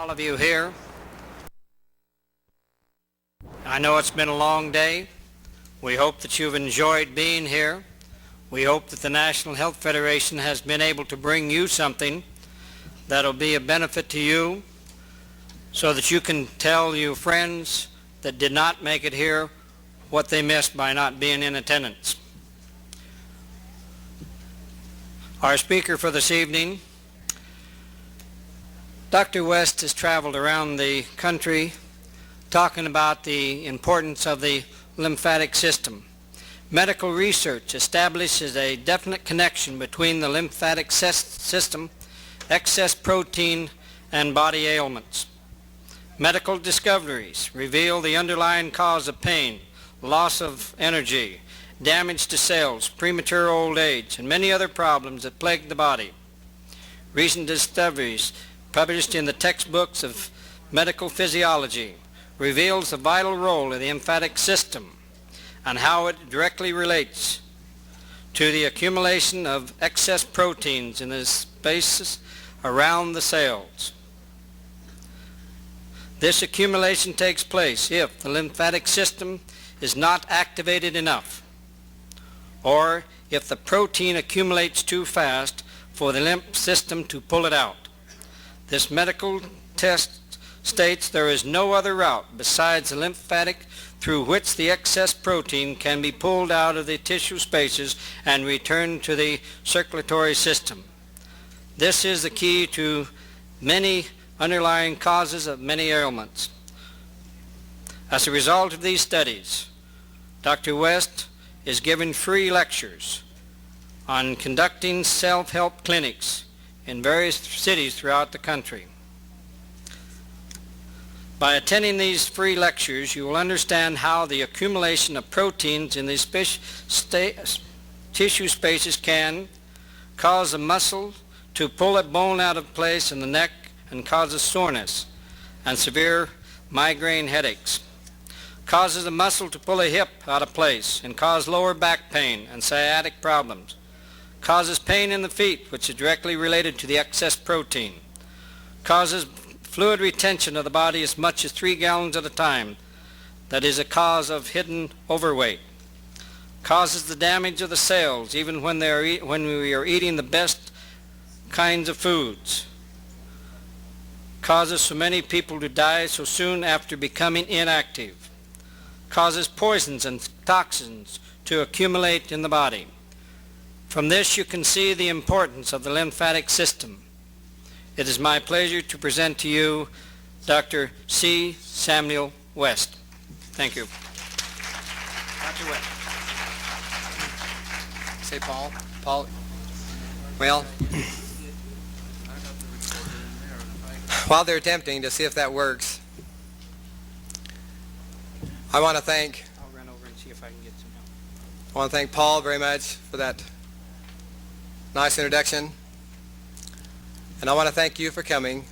all of you here. I know it's been a long day. We hope that you've enjoyed being here. We hope that the National Health Federation has been able to bring you something that'll be a benefit to you so that you can tell your friends that did not make it here what they missed by not being in attendance. Our speaker for this evening, Dr. West, has traveled around the country talking about the importance of the lymphatic system. Medical research establishes a definite connection between the lymphatic system, excess protein, and body ailments. Medical discoveries reveal the underlying cause of pain, loss of energy, damage to cells, premature old age, and many other problems that plague the body. Recent discoveries published in the textbooks of medical physiology reveals the vital role of the lymphatic system and how it directly relates to the accumulation of excess proteins in the spaces around the cells. This accumulation takes place if the lymphatic system is not activated enough, or if the protein accumulates too fast for the lymph system to pull it out. This medical test states there is no other route besides the lymphatic through which the excess protein can be pulled out of the tissue spaces and returned to the circulatory system. This is the key to many underlying causes of many ailments. As a result of these studies, Dr. West is giving free lectures on conducting self-help clinics in various cities throughout the country. By attending these free lectures, you will understand how the accumulation of proteins in these tissue spaces can cause a muscle to pull a bone out of place in the neck and causes soreness and severe migraine headaches. Causes a muscle to pull a hip out of place and cause lower back pain and sciatic problems. Causes pain in the feet, which is directly related to the excess protein. Causes fluid retention of the body as much as 3 gallons at a time. That is a cause of hidden overweight. Causes the damage of the cells even when we are eating the best kinds of foods. Causes so many people to die so soon after becoming inactive. Causes poisons and toxins to accumulate in the body. From this you can see the importance of the lymphatic system. It is my pleasure to present to you Dr. C. Samuel West. Thank you. Dr. West. Say Paul. Paul. Well, while they're attempting to see if that works, I want to thank I'll run over and see if I can get some help. I want to thank Paul very much for that nice introduction. And I want to thank you for coming.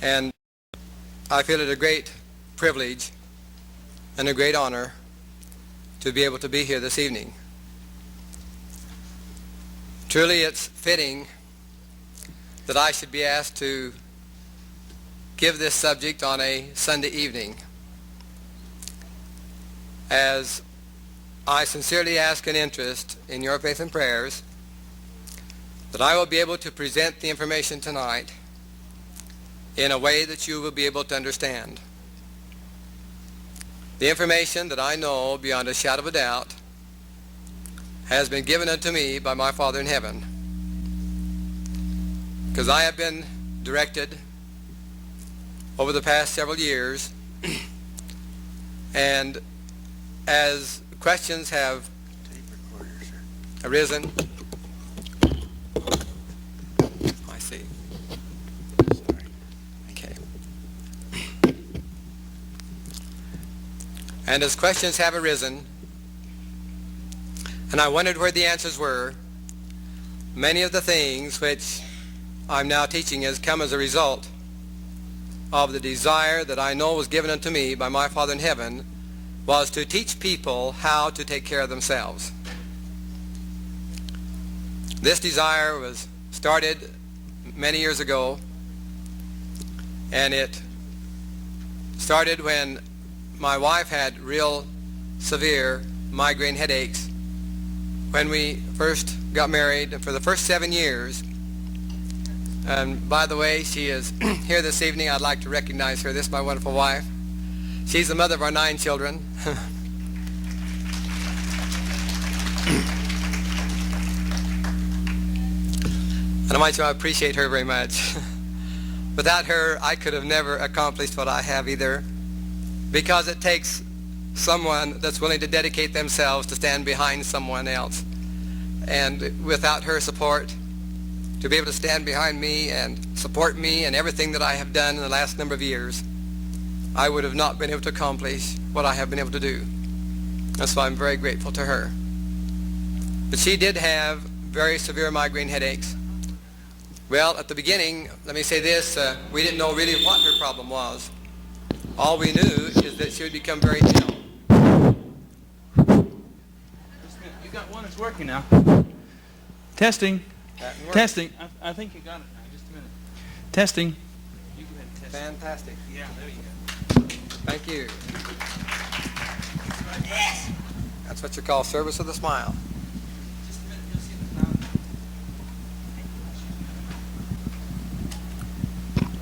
And I feel it a great privilege and a great honor to be able to be here this evening. Truly it's fitting that I should be asked to give this subject on a Sunday evening, as I sincerely ask an interest in your faith and prayers that I will be able to present the information tonight in a way that you will be able to understand. The information that I know beyond a shadow of a doubt has been given unto me by my Father in heaven, because I have been directed over the past several years, and as questions have arisen, I see. Okay. And as questions have arisen, and I wondered where the answers were, many of the things which I'm now teaching has come as a result of the desire that I know was given unto me by my Father in heaven, was to teach people how to take care of themselves. This desire was started many years ago And it started when my wife had real severe migraine headaches when we first got married. And for the first 7 years, and by the way, she is here this evening. I'd like to recognize her. This is my wonderful wife. She's the mother of our 9 children. And I want you to appreciate her very much. Without her, I could have never accomplished what I have either, because it takes someone that's willing to dedicate themselves to stand behind someone else. And without her support, to be able to stand behind me and support me in everything that I have done in the last number of years, I would have not been able to accomplish what I have been able to do. And so I'm very grateful to her. But she did have very severe migraine headaches. Well, at the beginning, let me say this, we didn't know really what her problem was. All we knew is that she would become very ill. Just a minute. You got one that's working now. Testing. Testing. I think you got it now. Just a minute. Testing. You go ahead and test. Fantastic. Yeah, there you go. Thank you. Yes. That's what you call service with a smile. Just a minute. You'll see the sound.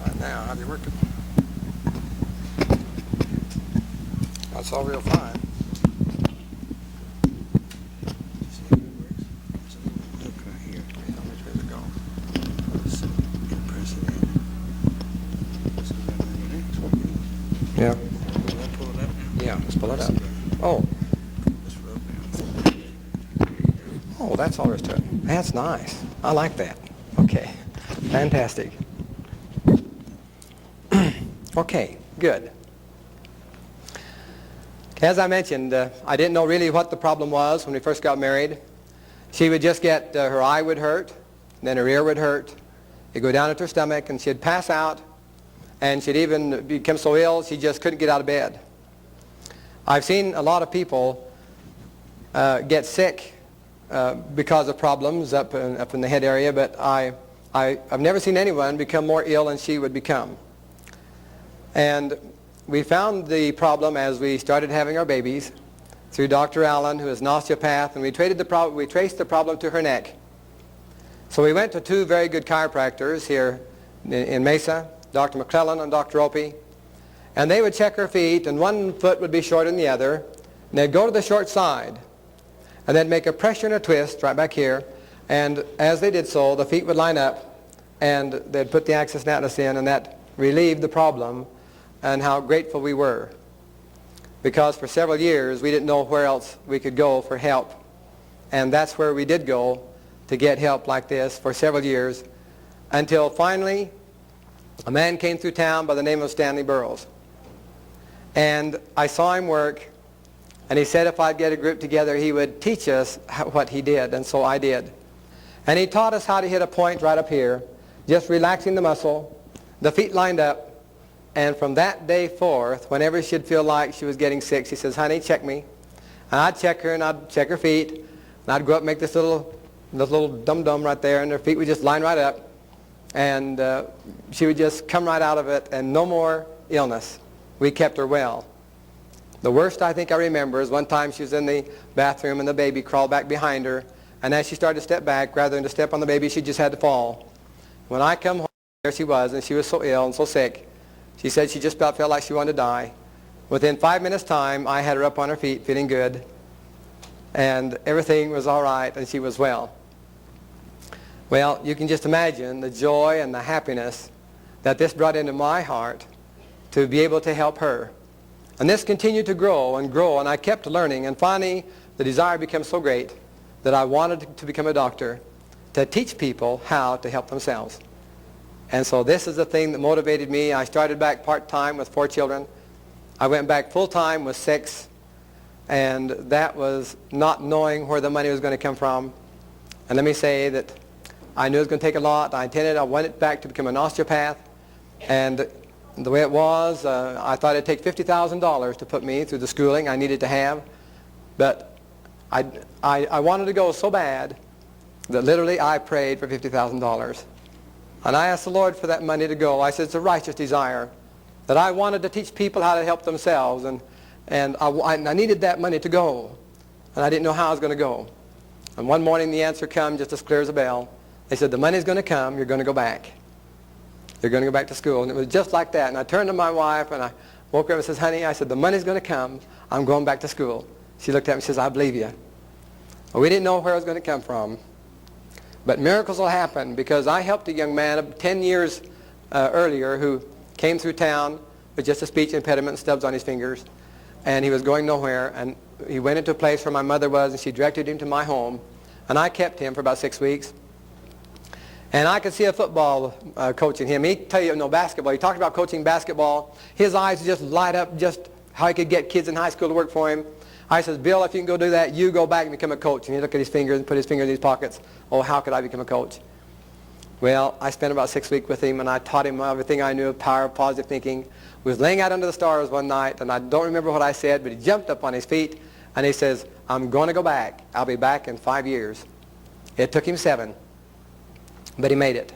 Right now, how do you work it? That's all real fine. Look right here. Which way to go? Press it in. So that when your neck's working. Yeah. Will I pull it up now? Yeah, let's pull it up. Oh. Just rub down. Oh, that's all there is to it. That's nice. I like that. Okay. Fantastic. Okay, good. As I mentioned, I didn't know really what the problem was when we first got married. She would just get, her eye would hurt, then her ear would hurt. It'd go down into her stomach, and she'd pass out, and she'd even become so ill she just couldn't get out of bed. I've seen a lot of people get sick because of problems up in the head area, but I've never seen anyone become more ill than she would become. And we found the problem as we started having our babies through Dr. Allen, who is an osteopath, and we traced the problem to her neck. So we went to 2 very good chiropractors here in Mesa, Dr. McClellan and Dr. Opie, and they would check her feet, and one foot would be shorter than the other, and they'd go to the short side, and then make a pressure and a twist right back here, and as they did so, the feet would line up, and they'd put the axis natus in, and that relieved the problem. And how grateful we were, because for several years we didn't know where else we could go for help, and that's where we did go to get help like this for several years, until finally a man came through town by the name of Stanley Burroughs, and I saw him work, and he said if I'd get a group together he would teach us what he did, and so I did. And he taught us how to hit a point right up here, just relaxing the muscle, the feet lined up. And from that day forth, whenever she'd feel like she was getting sick, she says, honey, check me. And I'd check her, and I'd check her feet. And I'd go up and make this little dum-dum right there, and her feet would just line right up. And she would just come right out of it, and no more illness. We kept her well. The worst I think I remember is one time she was in the bathroom, and the baby crawled back behind her. And as she started to step back, rather than to step on the baby, she just had to fall. When I come home, there she was, and she was so ill and so sick. She said she just about felt like she wanted to die. Within 5 minutes' time, I had her up on her feet, feeling good. And everything was all right, and she was well. Well, you can just imagine the joy and the happiness that this brought into my heart to be able to help her. And this continued to grow, and I kept learning. And finally, the desire became so great that I wanted to become a doctor to teach people how to help themselves. And so this is the thing that motivated me. I started back part-time with 4 children. I went back full-time with 6. And that was not knowing where the money was going to come from. And let me say that I knew it was going to take a lot. I went back to become an osteopath. And the way it was, I thought it'd take $50,000 to put me through the schooling I needed to have. But I wanted to go so bad that literally I prayed for $50,000. And I asked the Lord for that money to go. I said, it's a righteous desire. That I wanted to teach people how to help themselves. And I needed that money to go. And I didn't know how I was going to go. And one morning the answer came just as clear as a bell. They said, the money's going to come. You're going to go back. You're going to go back to school. And it was just like that. And I turned to my wife and I woke her up and says, honey, I said, the money's going to come. I'm going back to school. She looked at me and says, I believe you. Well, we didn't know where it was going to come from. But miracles will happen, because I helped a young man 10 years earlier who came through town with just a speech impediment and stubs on his fingers. And he was going nowhere. And he went into a place where my mother was, and she directed him to my home. And I kept him for about 6 weeks. And I could see a football coach in him. He'd tell you, no, basketball. He talked about coaching basketball. His eyes would just light up, just how he could get kids in high school to work for him. I says, Bill, if you can go do that, you go back and become a coach. And he looked at his fingers and put his fingers in his pockets. Oh, how could I become a coach? Well, I spent about 6 weeks with him, and I taught him everything I knew of power of positive thinking. We was laying out under the stars one night, and I don't remember what I said, but he jumped up on his feet, and he says, I'm going to go back. I'll be back in 5 years. It took him 7, but he made it.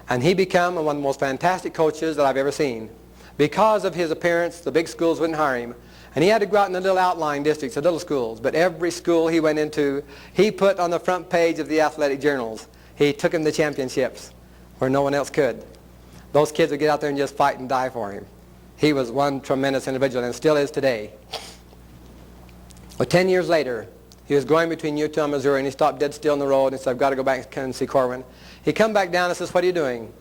And he became one of the most fantastic coaches that I've ever seen. Because of his appearance, the big schools wouldn't hire him. And he had to go out in the little outlying districts, the little schools. But every school he went into, he put on the front page of the athletic journals. He took him to championships where no one else could. Those kids would get out there and just fight and die for him. He was one tremendous individual, and still is today. Well, 10 years later, he was going between Utah and Missouri, and he stopped dead still in the road and said, I've got to go back and see Corwin. He come back down and says, what are you doing?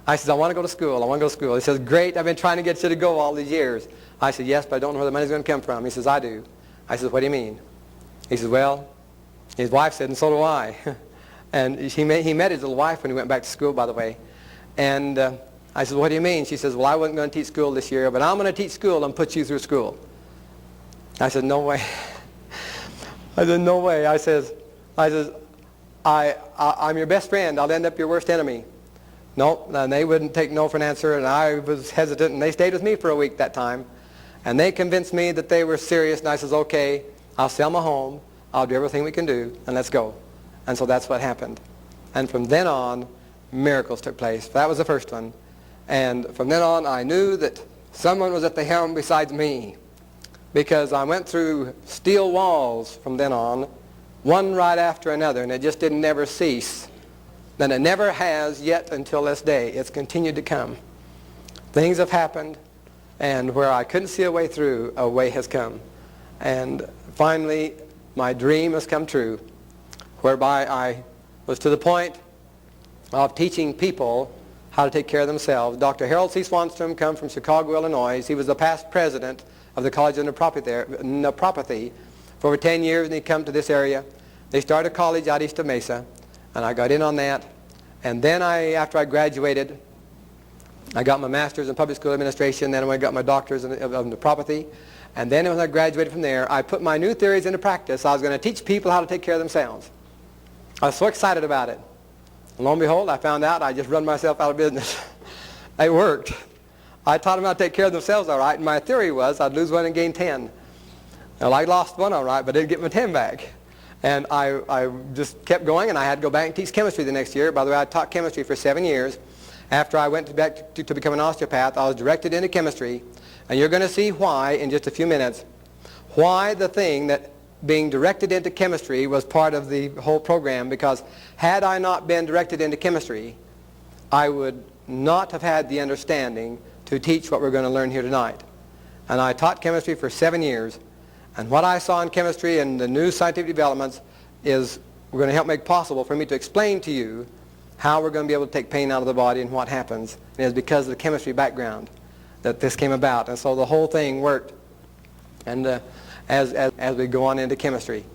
I said, I want to go to school. I want to go to school. He says, great. I've been trying to get you to go all these years. I said, yes, but I don't know where the money's going to come from. He says, I do. I said, what do you mean? He says, well, his wife said, and so do I. And he met his little wife when he went back to school, by the way. And I said, what do you mean? She says, well, I wasn't going to teach school this year, but I'm going to teach school and put you through school. I said, no way. I said, no way. I says, I'm your best friend. I'll end up your worst enemy. No, and they wouldn't take no for an answer, and I was hesitant, and they stayed with me for a week that time. And they convinced me that they were serious, and I says, okay, I'll sell my home, I'll do everything we can do, and let's go. And so that's what happened. And from then on, miracles took place. That was the first one. And from then on, I knew that someone was at the helm besides me, because I went through steel walls from then on, one right after another, and it just didn't never cease. And it never has yet until this day. It's continued to come. Things have happened, and where I couldn't see a way through, a way has come. And finally, my dream has come true, whereby I was to the point of teaching people how to take care of themselves. Dr. Harold C. Swanstrom come from Chicago, Illinois. He was the past president of the College of Naturopathy for over 10 years, and he come to this area. They started a college out east of Mesa, and I got in on that. And then after I graduated, I got my master's in public school administration. Then I got my doctor's of naturopathy. And then when I graduated from there, I put my new theories into practice. I was going to teach people how to take care of themselves. I was so excited about it. And lo and behold, I found out I just run myself out of business. It worked. I taught them how to take care of themselves all right, and my theory was I'd lose 1 and gain 10. Well, I lost 1 all right, but I didn't get my 10 back. And I just kept going, and I had to go back and teach chemistry the next year. By the way, I taught chemistry for 7 years. After I went back to become an osteopath, I was directed into chemistry. And you're going to see why in just a few minutes, why the thing that being directed into chemistry was part of the whole program, because had I not been directed into chemistry, I would not have had the understanding to teach what we're going to learn here tonight. And I taught chemistry for 7 years. And what I saw in chemistry and the new scientific developments is we're going to help make possible for me to explain to you how we're going to be able to take pain out of the body and what happens. And it's because of the chemistry background that this came about. And so the whole thing worked. And as we go on into chemistry.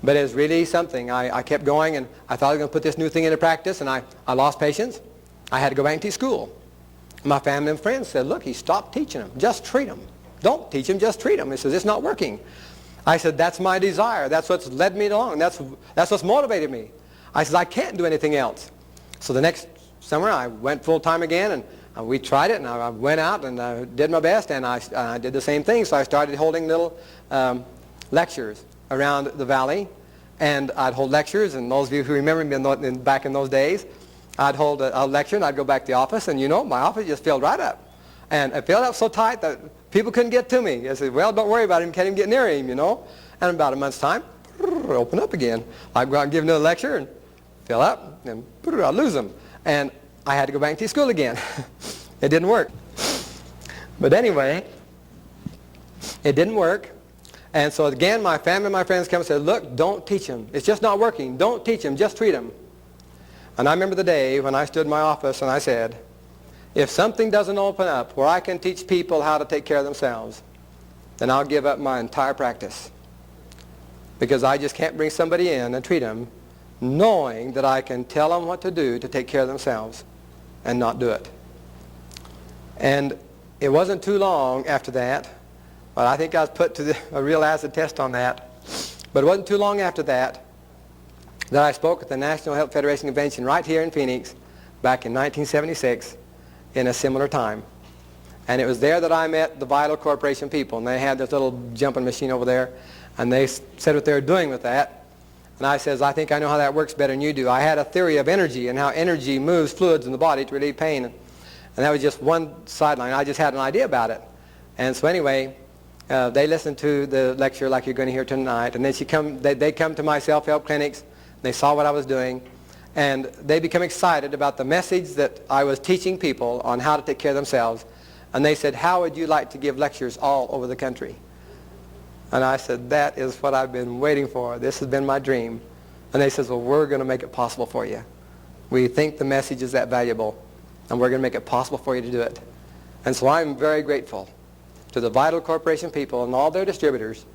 But it's really something. I kept going, and I thought I was going to put this new thing into practice, and I lost patience. I had to go back and teach school. My family and friends said, look, he stopped teaching them. Just treat them. Don't teach him, just treat him. He says, it's not working. I said, that's my desire. That's what's led me along. That's what's motivated me. I said, I can't do anything else. So the next summer, I went full-time again, and we tried it, and I went out and I did my best, and I did the same thing. So I started holding little lectures around the valley, and I'd hold lectures, and those of you who remember me back in those days, I'd hold a lecture and I'd go back to the office, and you know, my office just filled right up. And it filled up so tight that people couldn't get to me. I said, well, don't worry about him, can't even get near him, you know. And in about a month's time, open up again. I'd go out and give another lecture and fill up, and I'd lose them. And I had to go back to school again. It didn't work. But anyway, it didn't work. And so again, my family and my friends come and said, look, don't teach him. It's just not working. Don't teach him, just treat him. And I remember the day when I stood in my office and I said, if something doesn't open up where I can teach people how to take care of themselves, then I'll give up my entire practice. Because I just can't bring somebody in and treat them knowing that I can tell them what to do to take care of themselves and not do it. And it wasn't too long after that, but I think I was put to a real acid test on that, but it wasn't too long after that that I spoke at the National Health Federation Convention right here in Phoenix back in 1976 in a similar time. And it was there that I met the Vital Corporation people, and they had this little jumping machine over there, and they said what they were doing with that. And I says, I think I know how that works better than you do. I had a theory of energy and how energy moves fluids in the body to relieve pain. And that was just one sideline. I just had an idea about it. And so anyway, they listened to the lecture like you're going to hear tonight. And then they come to my self-help clinics. They saw what I was doing. And they become excited about the message that I was teaching people on how to take care of themselves. And they said, how would you like to give lectures all over the country? And I said, that is what I've been waiting for. This has been my dream. And they said, well, we're going to make it possible for you. We think the message is that valuable, and we're going to make it possible for you to do it. And so I'm very grateful to the Vital Corporation people and all their distributors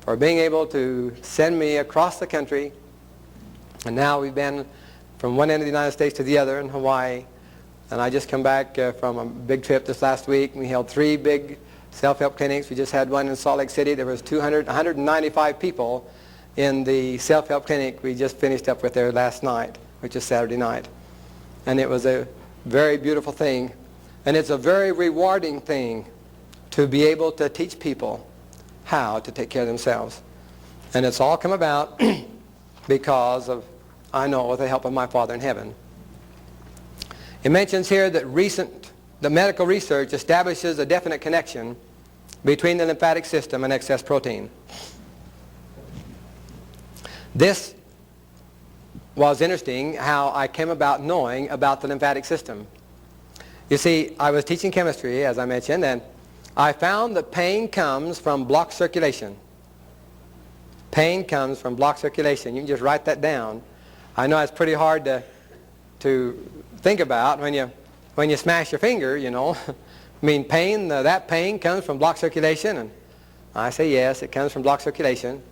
for being able to send me across the country. And now we've been from one end of the United States to the other in Hawaii. And I just come back from a big trip this last week. We held 3 big self-help clinics. We just had one in Salt Lake City. There was 195 people in the self-help clinic we just finished up with there last night, which is Saturday night. And it was a very beautiful thing. And it's a very rewarding thing to be able to teach people how to take care of themselves. And it's all come about because of, I know, with the help of my Father in heaven. It mentions here that the medical research establishes a definite connection between the lymphatic system and excess protein. This was interesting how I came about knowing about the lymphatic system. You see, I was teaching chemistry, as I mentioned, and I found that pain comes from blocked circulation. Pain comes from blocked circulation. You can just write that down. I know it's pretty hard to think about when you smash your finger, you know. I mean, pain, that pain comes from blocked circulation. And I say yes, it comes from blocked circulation.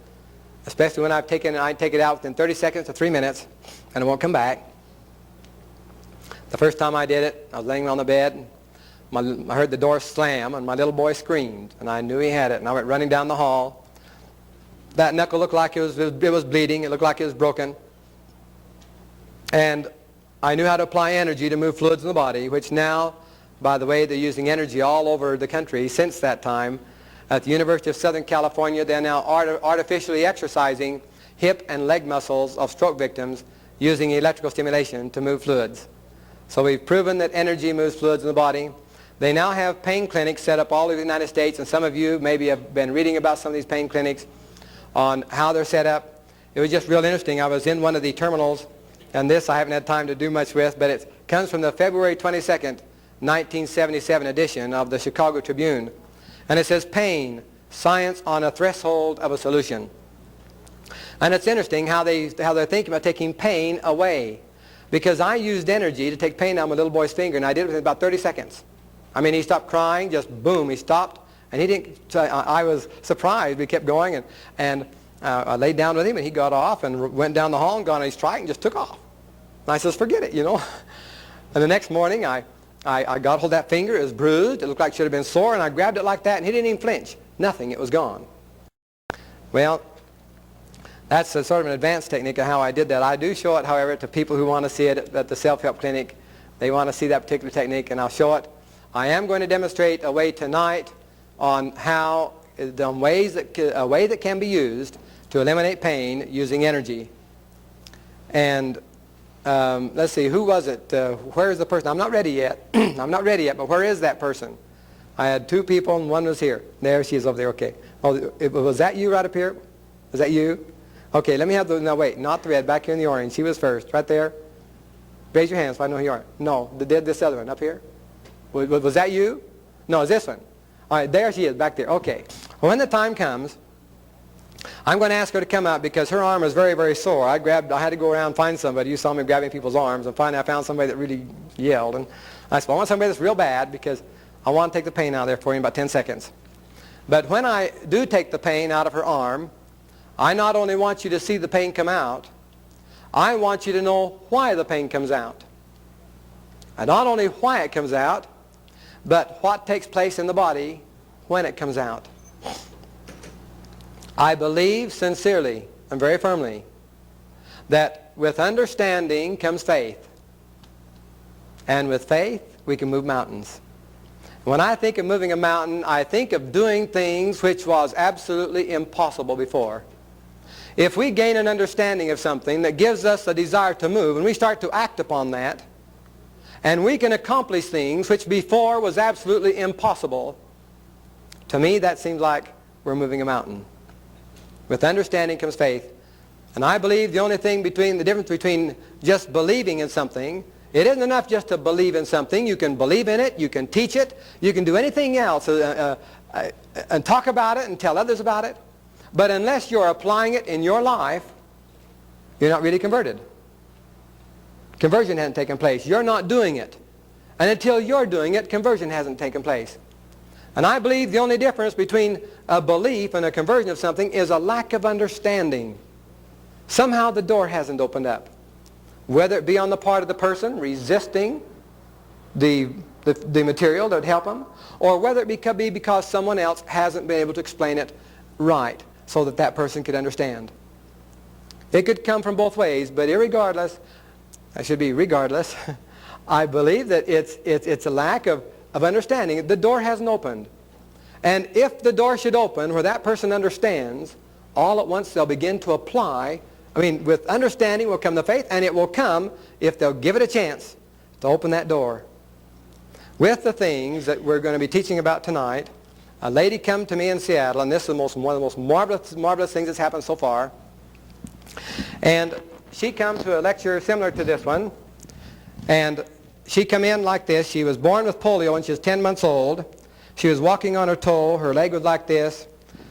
Especially when I take it out within 30 seconds to 3 minutes, and it won't come back. The first time I did it, I was laying on the bed. I heard the door slam, and my little boy screamed, and I knew he had it. And I went running down the hall. That knuckle looked like it was bleeding. It looked like it was broken. And I knew how to apply energy to move fluids in the body, which now, by the way, they're using energy all over the country since that time. At the University of Southern California, they're now artificially exercising hip and leg muscles of stroke victims using electrical stimulation to move fluids. So we've proven that energy moves fluids in the body. They now have pain clinics set up all over the United States, and some of you maybe have been reading about some of these pain clinics on how they're set up. It was just real interesting. I was in one of the terminals, and this I haven't had time to do much with, but it comes from the February 22nd, 1977 edition of the Chicago Tribune. And it says, Pain, Science on a Threshold of a Solution. And it's interesting how they're thinking about taking pain away. Because I used energy to take pain out of my little boy's finger, and I did it within about 30 seconds. I mean, he stopped crying, just boom, he stopped. And he didn't, I was surprised. We kept going, and I laid down with him, and he got off and went down the hall and got on his trike and just took off. And I says, forget it, you know. And the next morning, I got hold of that finger. It was bruised. It looked like it should have been sore, and I grabbed it like that, and he didn't even flinch. Nothing. It was gone. Well, that's a sort of an advanced technique of how I did that. I do show it, however, to people who want to see it at the self-help clinic. They want to see that particular technique, and I'll show it. I am going to demonstrate a way tonight on how a way that can be used to eliminate pain using energy. And let's see, who was it? Where is the person? I'm not ready yet. I'm not ready yet, but where is that person? I had two people and one was here. There she is over there, okay. Oh, was that you right up here? Was that you? Okay, let me have the, no wait, not the red, back here in the orange. She was first, right there. Raise your hands so I know who you are. No, this other one up here. Was that you? No, it's this one. All right, there she is, back there. Okay. Well, when the time comes, I'm going to ask her to come out because her arm is very, very sore. I had to go around and find somebody. You saw me grabbing people's arms, and finally I found somebody that really yelled. And I said, well, I want somebody that's real bad because I want to take the pain out of there for you in about 10 seconds. But when I do take the pain out of her arm, I not only want you to see the pain come out, I want you to know why the pain comes out. And not only why it comes out, but what takes place in the body when it comes out. I believe sincerely and very firmly that with understanding comes faith. And with faith, we can move mountains. When I think of moving a mountain, I think of doing things which was absolutely impossible before. If we gain an understanding of something that gives us a desire to move, and we start to act upon that, and we can accomplish things which before was absolutely impossible, to me that seems like we're moving a mountain. With understanding comes faith. And I believe the difference between just believing in something, it isn't enough just to believe in something. You can believe in it, you can teach it, you can do anything else and talk about it and tell others about it. But unless you're applying it in your life, you're not really converted. Conversion hasn't taken place. You're not doing it. And until you're doing it, conversion hasn't taken place. And I believe the only difference between a belief and a conversion of something is a lack of understanding. Somehow the door hasn't opened up. Whether it be on the part of the person resisting the material that would help them, or whether it be because someone else hasn't been able to explain it right so that that person could understand. It could come from both ways, but regardless, I believe that it's a lack of understanding. The door hasn't opened. And if the door should open where that person understands, all at once they'll begin to apply. With understanding will come the faith, and it will come if they'll give it a chance to open that door. With the things that we're going to be teaching about tonight, a lady come to me in Seattle, and this is one of the most marvelous things that's happened so far. And she come to a lecture similar to this one, and she come in like this. She was born with polio when she was 10 months old. She was walking on her toe. Her leg was like this.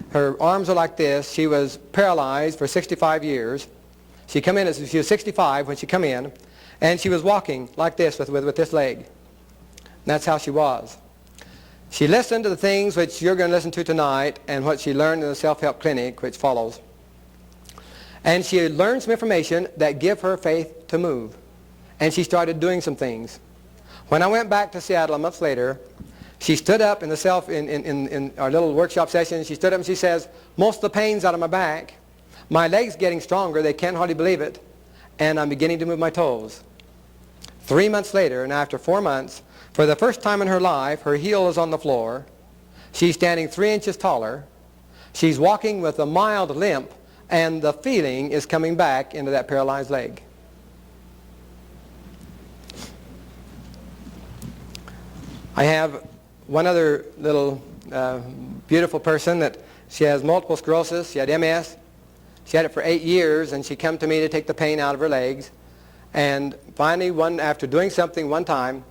Her arms were like this. She was paralyzed for 65 years. She come in, she was 65 when she come in, and she was walking like this with this leg. And that's how she was. She listened to the things which you're going to listen to tonight and what she learned in the self-help clinic, which follows. And she learned some information that give her faith to move. And she started doing some things. When I went back to Seattle a month later, she stood up in our little workshop session. She stood up and she says, most of the pain's out of my back. My leg's getting stronger. They can't hardly believe it. And I'm beginning to move my toes. 3 months later, and after 4 months, for the first time in her life, her heel is on the floor. She's standing 3 inches taller. She's walking with a mild limp, and the feeling is coming back into that paralyzed leg. I have one other little beautiful person that she has multiple sclerosis. She had MS. She had it for 8 years, and she come to me to take the pain out of her legs. And finally, after doing something one time,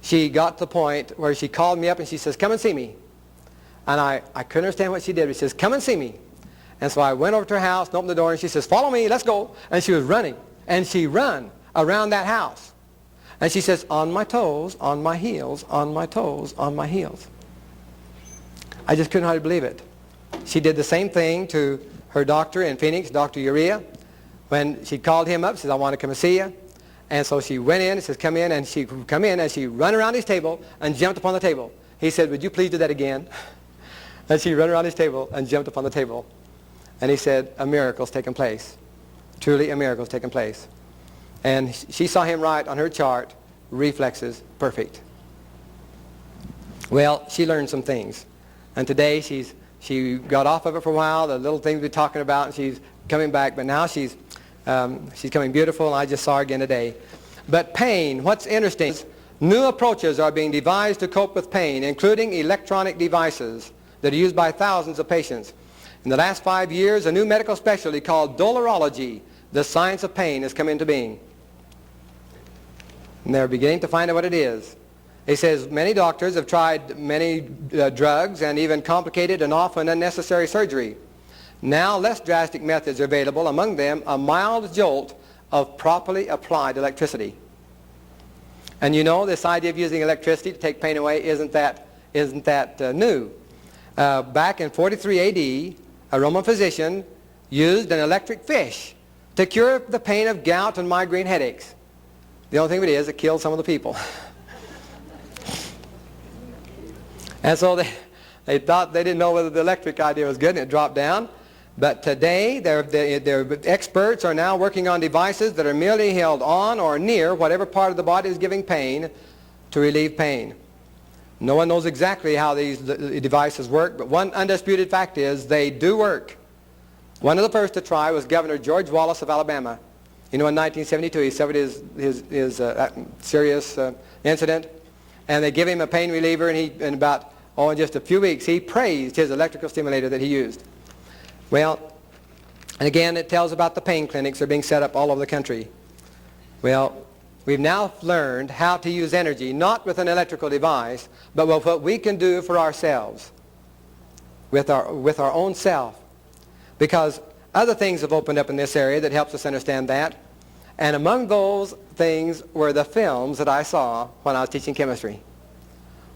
she got to the point where she called me up and she says, come and see me. And I couldn't understand what she did. She says, come and see me. And so I went over to her house and opened the door, and she says, follow me, let's go. And she was running. And she ran around that house. And she says, on my toes, on my heels, on my toes, on my heels. I just couldn't hardly believe it. She did the same thing to her doctor in Phoenix, Dr. Urea. When she called him up, she says, I want to come and see you. And so she went in and says, come in. And she come in and she ran around his table and jumped upon the table. He said, would you please do that again? And she ran around his table and jumped upon the table. And he said, a miracle's taken place. Truly a miracle's taken place. And she saw him write on her chart, reflexes perfect. Well, she learned some things. And today she got off of it for a while, the little things we're talking about, and she's coming back. But now she's She's coming beautiful, and I just saw her again today. But pain, what's interesting is new approaches are being devised to cope with pain, including electronic devices that are used by thousands of patients. In the last 5 years, a new medical specialty called dolorology, the science of pain, has come into being. And they're beginning to find out what it is. He says many doctors have tried many drugs and even complicated and often unnecessary surgery. Now less drastic methods are available, among them a mild jolt of properly applied electricity. And you know, this idea of using electricity to take pain away isn't that new. Back in 43 AD, a Roman physician used an electric fish to cure the pain of gout and migraine headaches. The only thing of it is, it killed some of the people. And so they thought, they didn't know whether the electric idea was good, and it dropped down. But today, their experts are now working on devices that are merely held on or near whatever part of the body is giving pain to relieve pain. No one knows exactly how these devices work, but one undisputed fact is they do work. One of the first to try was Governor George Wallace of Alabama. You know, in 1972, he suffered his serious incident, and they give him a pain reliever, and in just a few weeks, he praised his electrical stimulator that he used. Well, and again, it tells about the pain clinics that are being set up all over the country. Well, we've now learned how to use energy, not with an electrical device, but with what we can do for ourselves, with our own self. Because other things have opened up in this area that helps us understand that. And among those things were the films that I saw when I was teaching chemistry.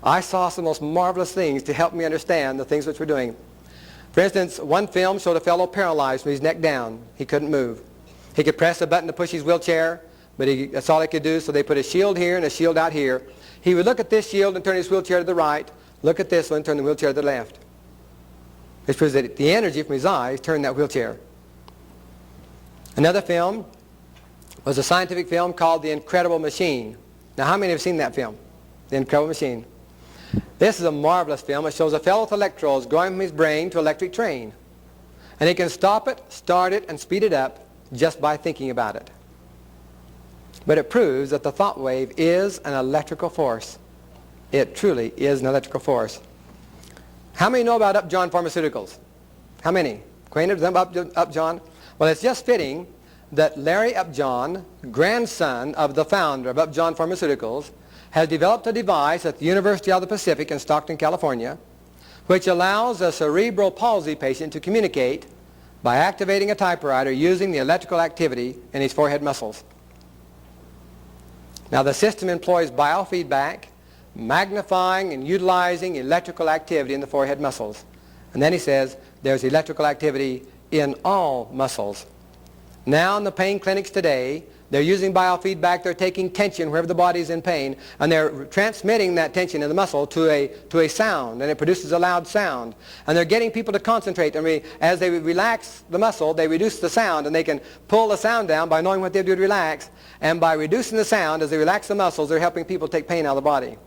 I saw some of the most marvelous things to help me understand the things which we're doing. For instance, one film showed a fellow paralyzed from his neck down. He couldn't move. He could press a button to push his wheelchair, but that's all he could do, so they put a shield here and a shield out here. He would look at this shield and turn his wheelchair to the right, look at this one and turn the wheelchair to the left. This proves that the energy from his eyes turned that wheelchair. Another film was a scientific film called The Incredible Machine. Now, how many have seen that film? The Incredible Machine. This is a marvelous film. It shows a fellow with electrodes going from his brain to an electric train. And he can stop it, start it, and speed it up just by thinking about it. But it proves that the thought wave is an electrical force. It truly is an electrical force. How many know about Upjohn Pharmaceuticals? How many? Acquainted with Upjohn? Well, it's just fitting that Larry Upjohn, grandson of the founder of Upjohn Pharmaceuticals, has developed a device at the University of the Pacific in Stockton, California, which allows a cerebral palsy patient to communicate by activating a typewriter using the electrical activity in his forehead muscles. Now, the system employs biofeedback, magnifying and utilizing electrical activity in the forehead muscles. And then he says there's electrical activity in all muscles. Now in the pain clinics today, they're using biofeedback. They're taking tension wherever the body is in pain, and they're transmitting that tension in the muscle to a sound, and it produces a loud sound. And they're getting people to concentrate. I mean, as they relax the muscle, they reduce the sound, and they can pull the sound down by knowing what they do to relax. And by reducing the sound, as they relax the muscles, they're helping people take pain out of the body.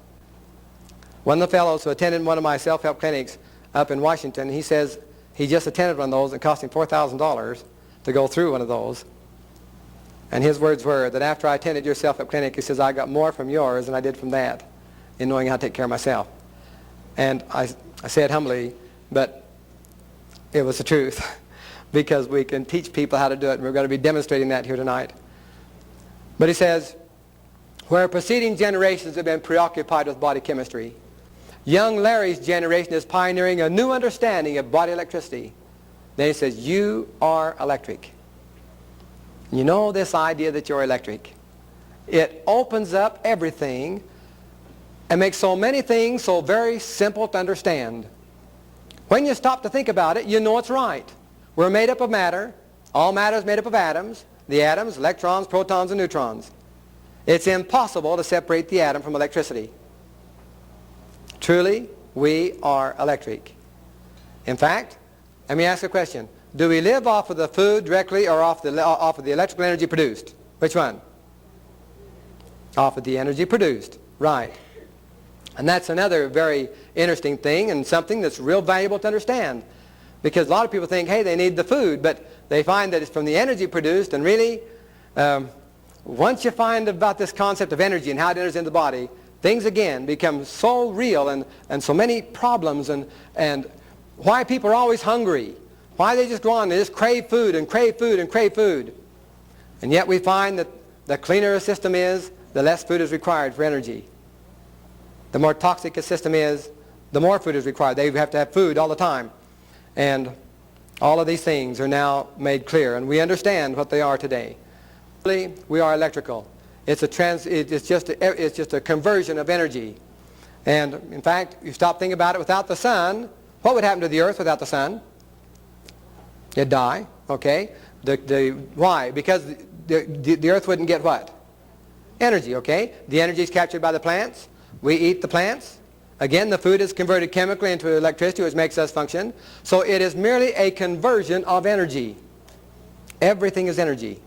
One of the fellows who attended one of my self-help clinics up in Washington, he says he just attended one of those. It cost him $4,000 to go through one of those. And his words were that after I attended your self-help clinic, he says, I got more from yours than I did from that in knowing how to take care of myself. And I said humbly, but it was the truth because we can teach people how to do it, and we're going to be demonstrating that here tonight. But he says, where preceding generations have been preoccupied with body chemistry, young Larry's generation is pioneering a new understanding of body electricity. Then he says, you are electric. You know this idea that you're electric. It opens up everything and makes so many things so very simple to understand. When you stop to think about it, you know it's right. We're made up of matter. All matter is made up of atoms. The atoms, electrons, protons, and neutrons. It's impossible to separate the atom from electricity. Truly, we are electric. In fact, let me ask a question. Do we live off of the food directly or off of the electrical energy produced? Which one? Off of the energy produced. Right. And that's another very interesting thing and something that's real valuable to understand. Because a lot of people think, hey, they need the food, but they find that it's from the energy produced, and really, once you find about this concept of energy and how it enters into the body, things again become so real, and so many problems, and why people are always hungry, why they just go on and just crave food and crave food and crave food. And yet we find that the cleaner a system is, the less food is required for energy. The more toxic a system is, the more food is required. They have to have food all the time. And all of these things are now made clear, and we understand what they are today. We are electrical. It's just a conversion of energy. And in fact, you stop thinking about it, without the sun, what would happen to the earth without the sun? It'd die, okay? Why? Because the earth wouldn't get what? Energy, okay? The energy is captured by the plants. We eat the plants. Again, the food is converted chemically into electricity, which makes us function. So it is merely a conversion of energy. Everything is energy.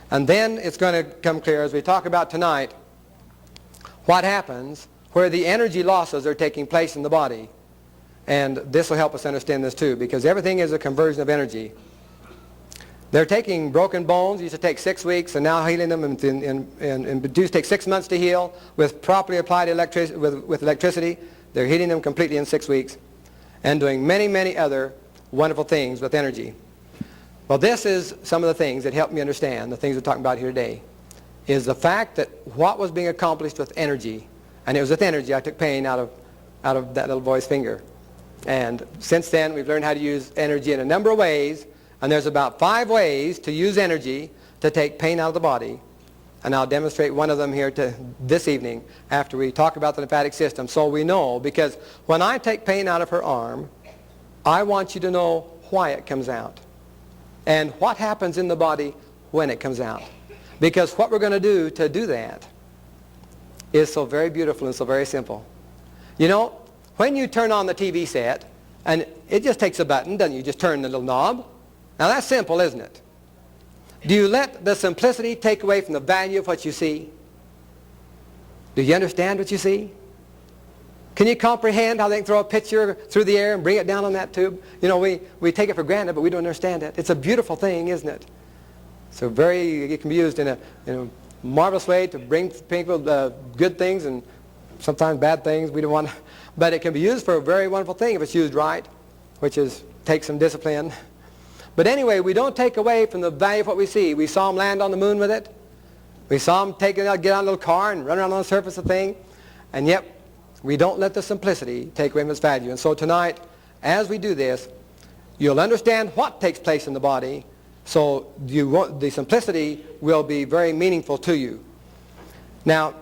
And then it's going to come clear as we talk about tonight what happens where the energy losses are taking place in the body. And this will help us understand this too, because everything is a conversion of energy. They're taking broken bones. It used to take 6 weeks, and now healing them and it used to take 6 months to heal with properly applied with electricity. They're healing them completely in 6 weeks and doing many, many other wonderful things with energy. Well, this is some of the things that help me understand the things we're talking about here today, is the fact that what was being accomplished with energy, and it was with energy I took pain out of that little boy's finger. And since then, we've learned how to use energy in a number of ways. And there's about 5 ways to use energy to take pain out of the body. And I'll demonstrate one of them here this evening after we talk about the lymphatic system, so we know. Because when I take pain out of her arm, I want you to know why it comes out and what happens in the body when it comes out. Because what we're going to do that is so very beautiful and so very simple. You know, when you turn on the TV set, and it just takes a button, doesn't it? You just turn the little knob. Now that's simple, isn't it? Do you let the simplicity take away from the value of what you see? Do you understand what you see? Can you comprehend how they can throw a picture through the air and bring it down on that tube? You know, we take it for granted, but we don't understand it. It's a beautiful thing, isn't it? So it can be used in a marvelous way to bring people good things and sometimes bad things. We don't want to, but it can be used for a very wonderful thing if it's used right, which is take some discipline. But anyway, we don't take away from the value of what we see. We saw them land on the moon with it. We saw them get on a little car and run around on the surface of the thing. And yet, we don't let the simplicity take away from its value. And so tonight, as we do this, you'll understand what takes place in the body. So the simplicity will be very meaningful to you. Now,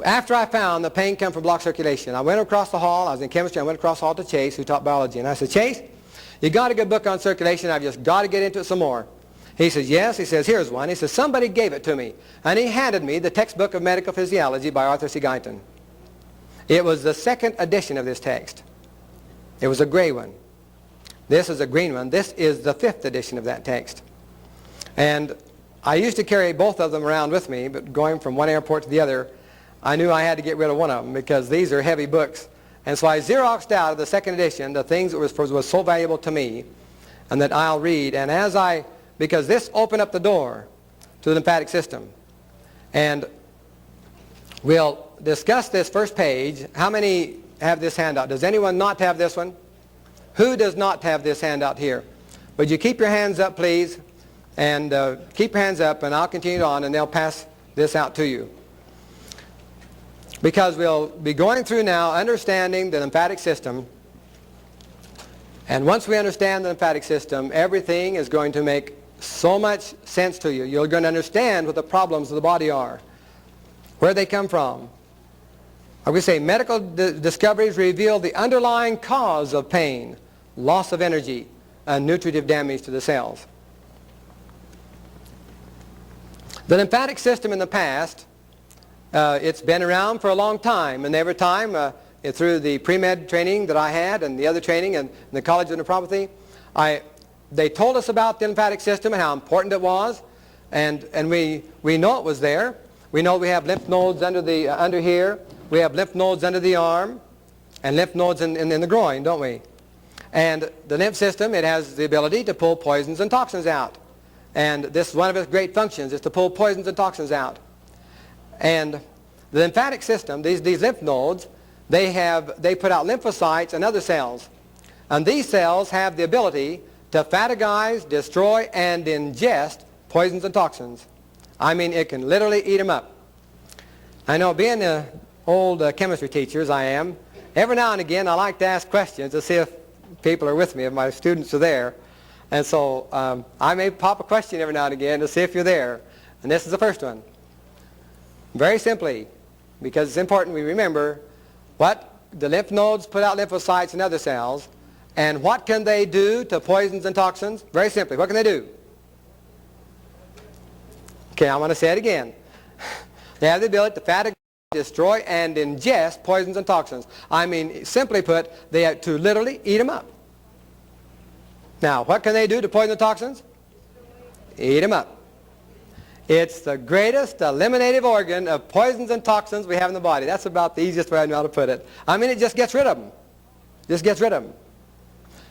after I found the pain come from blocked circulation, I went across the hall. I was in chemistry. I went across the hall to Chase, who taught biology. And I said, Chase, you got a good book on circulation. I've just got to get into it some more. He says, yes. He says, here's one. He says, somebody gave it to me. And he handed me the textbook of medical physiology by Arthur C. Guyton. It was the 2nd edition of this text. It was a gray one. This is a green one. This is the 5th edition of that text. And I used to carry both of them around with me, but going from one airport to the other, I knew I had to get rid of one of them because these are heavy books. And so I Xeroxed out of the 2nd edition the things that was so valuable to me and that I'll read. And because this opened up the door to the lymphatic system. And we'll discuss this first page. How many have this handout? Does anyone not have this one? Who does not have this handout here? Would you keep your hands up, please? And keep your hands up, and I'll continue on, and they'll pass this out to you. Because we'll be going through now understanding the lymphatic system. And once we understand the lymphatic system, everything is going to make so much sense to you. You're going to understand what the problems of the body are, where they come from. I would say medical discoveries reveal the underlying cause of pain, loss of energy, and nutritive damage to the cells. The lymphatic system in the past, it's been around for a long time, and every time through the pre-med training that I had and the other training and the College of Naturopathy, they told us about the lymphatic system and how important it was, and we know it was there. We know we have lymph nodes under here. We have lymph nodes under the arm and lymph nodes in the groin, don't we? And the lymph system, it has the ability to pull poisons and toxins out. And this is one of its great functions, is to pull poisons and toxins out. And the lymphatic system, these lymph nodes, they put out lymphocytes and other cells. And these cells have the ability to phatagize, destroy, and ingest poisons and toxins. I mean, it can literally eat them up. I know, being an old chemistry teacher, as I am, every now and again I like to ask questions to see if people are with me, if my students are there. And so I may pop a question every now and again to see if you're there. And this is the first one. Very simply, because it's important we remember what the lymph nodes put out lymphocytes and other cells, and what can they do to poisons and toxins? Very simply, what can they do? Okay, I want to say it again. They have the ability to phatagize, destroy, and ingest poisons and toxins. I mean, simply put, they have to literally eat them up. Now, what can they do to poison and toxins? Eat them up. It's the greatest eliminative organ of poisons and toxins we have in the body. That's about the easiest way I know how to put it. I mean, it just gets rid of them. Just gets rid of them.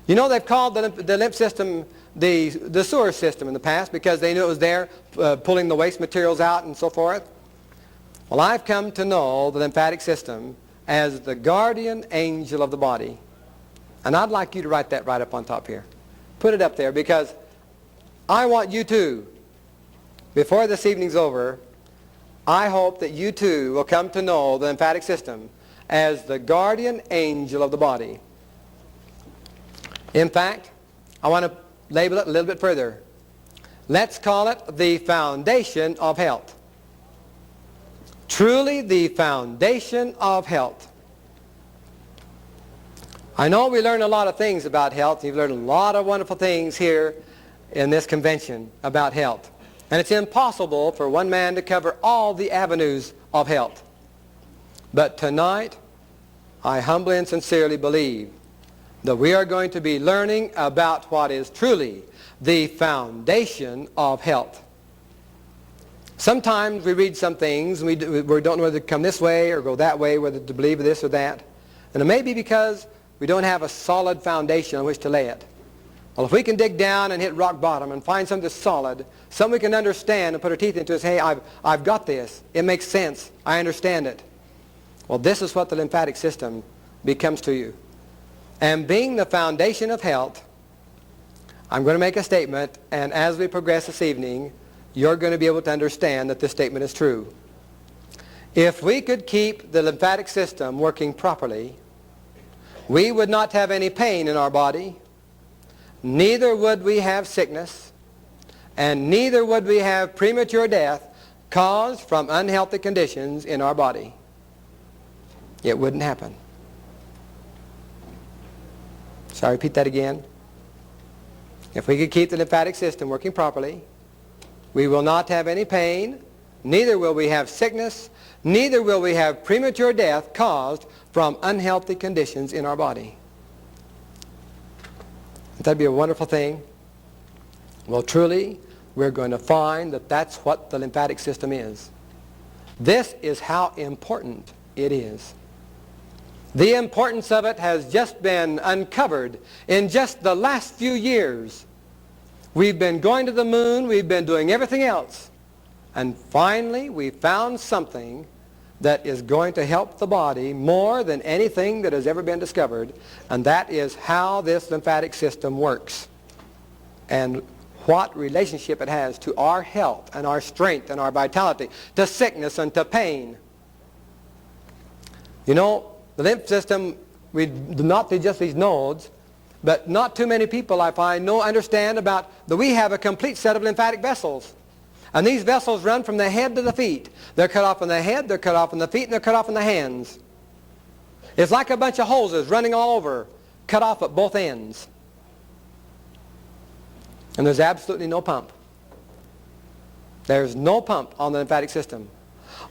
You know, they've called the lymph system the sewer system in the past because they knew it was there pulling the waste materials out and so forth. Well, I've come to know the lymphatic system as the guardian angel of the body. And I'd like you to write that right up on top here. Put it up there, because I want you to, before this evening's over, I hope that you too will come to know the lymphatic system as the guardian angel of the body. In fact, I want to label it a little bit further. Let's call it the foundation of health. Truly the foundation of health. I know we learn a lot of things about health. You've learned a lot of wonderful things here in this convention about health. And it's impossible for one man to cover all the avenues of health. But tonight, I humbly and sincerely believe that we are going to be learning about what is truly the foundation of health. Sometimes we read some things and we don't know whether to come this way or go that way, whether to believe this or that. And it may be because we don't have a solid foundation on which to lay it. Well, if we can dig down and hit rock bottom and find something that's solid, something we can understand and put our teeth into, and say, hey, I've got this. It makes sense. I understand it. Well, this is what the lymphatic system becomes to you. And being the foundation of health, I'm going to make a statement, and as we progress this evening, you're going to be able to understand that this statement is true. If we could keep the lymphatic system working properly, we would not have any pain in our body, neither would we have sickness, and neither would we have premature death caused from unhealthy conditions in our body. It wouldn't happen. So I repeat that again. If we could keep the lymphatic system working properly, we will not have any pain, neither will we have sickness, neither will we have premature death caused from unhealthy conditions in our body. Wouldn't that be a wonderful thing? Well, truly, we're going to find that that's what the lymphatic system is. This is how important it is. The importance of it has just been uncovered in just the last few years. We've been going to the moon, we've been doing everything else. And finally, we found something that is going to help the body more than anything that has ever been discovered, and that is how this lymphatic system works and what relationship it has to our health and our strength and our vitality, to sickness and to pain. You know, the lymph system, we do not do just these nodes, but not too many people, I find, understand about that we have a complete set of lymphatic vessels. And these vessels run from the head to the feet. They're cut off in the head, they're cut off in the feet, and they're cut off in the hands. It's like a bunch of hoses running all over, cut off at both ends. And there's absolutely no pump. There's no pump on the lymphatic system.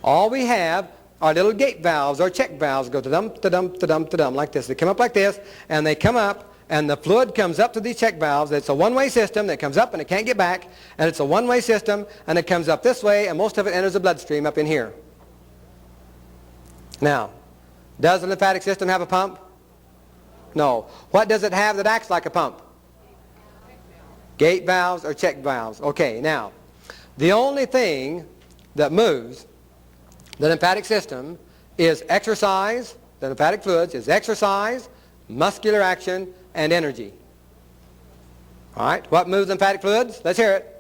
All we have are little gate valves or check valves, go ta-dum, ta-dum, ta-dum, ta-dum, like this. They come up like this, and they come up, and the fluid comes up to these check valves. It's a one-way system that comes up and it can't get back, and it's a one-way system, and it comes up this way, and most of it enters the bloodstream up in here. Now, does the lymphatic system have a pump? No. What does it have that acts like a pump? Gate valves or check valves. Okay, now, the only thing that moves the lymphatic system is exercise, the lymphatic fluids is exercise, muscular action, and energy. All right, what moves lymphatic fluids? Let's hear it.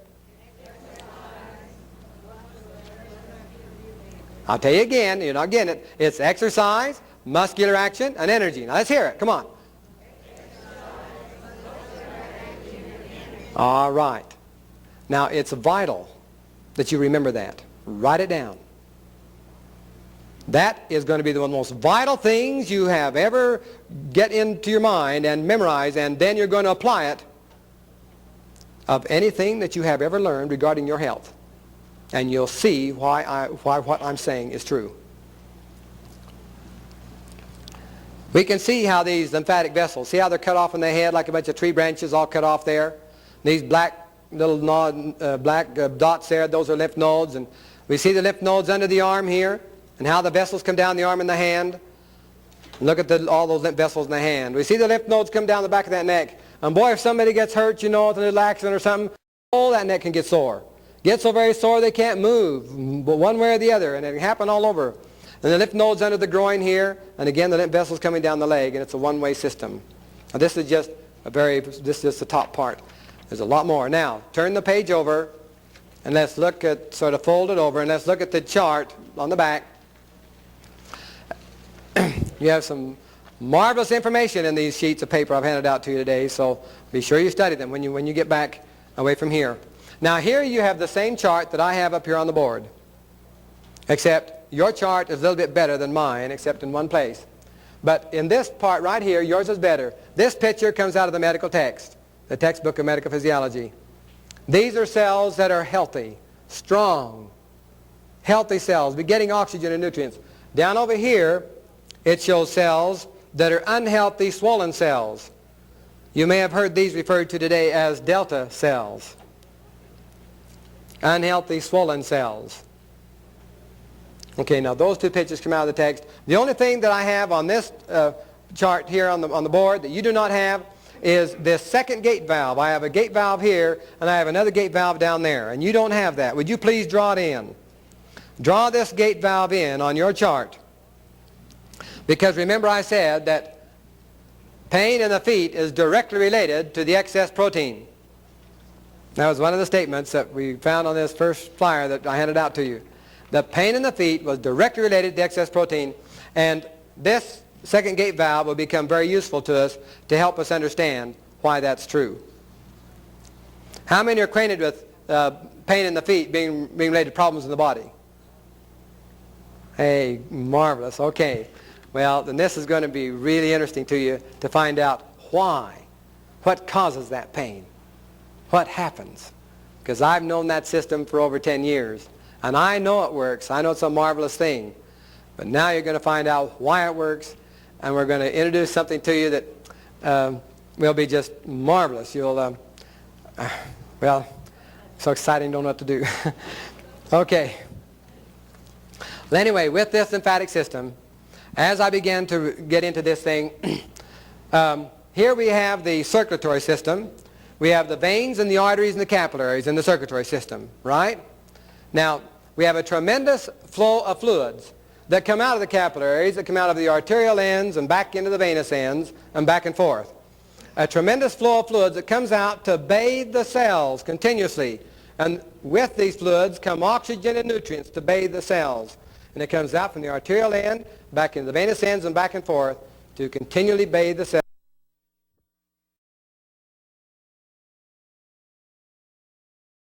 I'll tell you again, you're not getting it. It's exercise, muscular action, and energy. Now let's hear it. Come on. All right. Now it's vital that you remember that. Write it down. That is going to be one of the most vital things you have ever get into your mind and memorize, and then you're going to apply it of anything that you have ever learned regarding your health. And you'll see why what I'm saying is true. We can see how these lymphatic vessels, see how they're cut off in the head like a bunch of tree branches all cut off there? These black little dots there, those are lymph nodes. And we see the lymph nodes under the arm here and how the vessels come down the arm and the hand. Look at all those lymph vessels in the hand. We see the lymph nodes come down the back of that neck. And boy, if somebody gets hurt, you know, with a little accident or something, oh, that neck can get sore. Get so very sore they can't move, but one way or the other, and it can happen all over. And the lymph nodes under the groin here, and again the lymph vessels coming down the leg, and it's a one-way system. Now, this is just the top part. There's a lot more. Now, turn the page over, and let's look at, sort of fold it over, and let's look at the chart on the back. You have some marvelous information in these sheets of paper I've handed out to you today, so be sure you study them when you get back away from here. Now here you have the same chart that I have up here on the board, except your chart is a little bit better than mine, except in one place. But in this part right here, yours is better. This picture comes out of the medical text, the textbook of medical physiology. These are cells that are healthy, strong, healthy cells, be getting oxygen and nutrients. Down over here, it shows cells that are unhealthy, swollen cells. You may have heard these referred to today as delta cells. Unhealthy, swollen cells. Okay, now those two pictures come out of the text. The only thing that I have on this chart here on the board that you do not have is this second gate valve. I have a gate valve here, and I have another gate valve down there, and you don't have that. Would you please draw it in? Draw this gate valve in on your chart. Because remember I said that pain in the feet is directly related to the excess protein. That was one of the statements that we found on this first flyer that I handed out to you. The pain in the feet was directly related to excess protein, and this second gate valve will become very useful to us to help us understand why that's true. How many are acquainted with pain in the feet being related to problems in the body? Hey, marvelous. Okay. Well, then this is going to be really interesting to you to find out why. What causes that pain? What happens? Because I've known that system for over 10 years. And I know it works. I know it's a marvelous thing. But now you're going to find out why it works. And we're going to introduce something to you that will be just marvelous. You'll, well, so exciting, don't know what to do. Okay. Well, anyway, with this lymphatic system, as I began to get into this thing, here we have the circulatory system. We have the veins and the arteries and the capillaries in the circulatory system, right? Now, we have a tremendous flow of fluids that come out of the capillaries, that come out of the arterial ends and back into the venous ends and back and forth. A tremendous flow of fluids that comes out to bathe the cells continuously. And with these fluids come oxygen and nutrients to bathe the cells. And it comes out from the arterial end, back into the venous ends and back and forth to continually bathe the cells.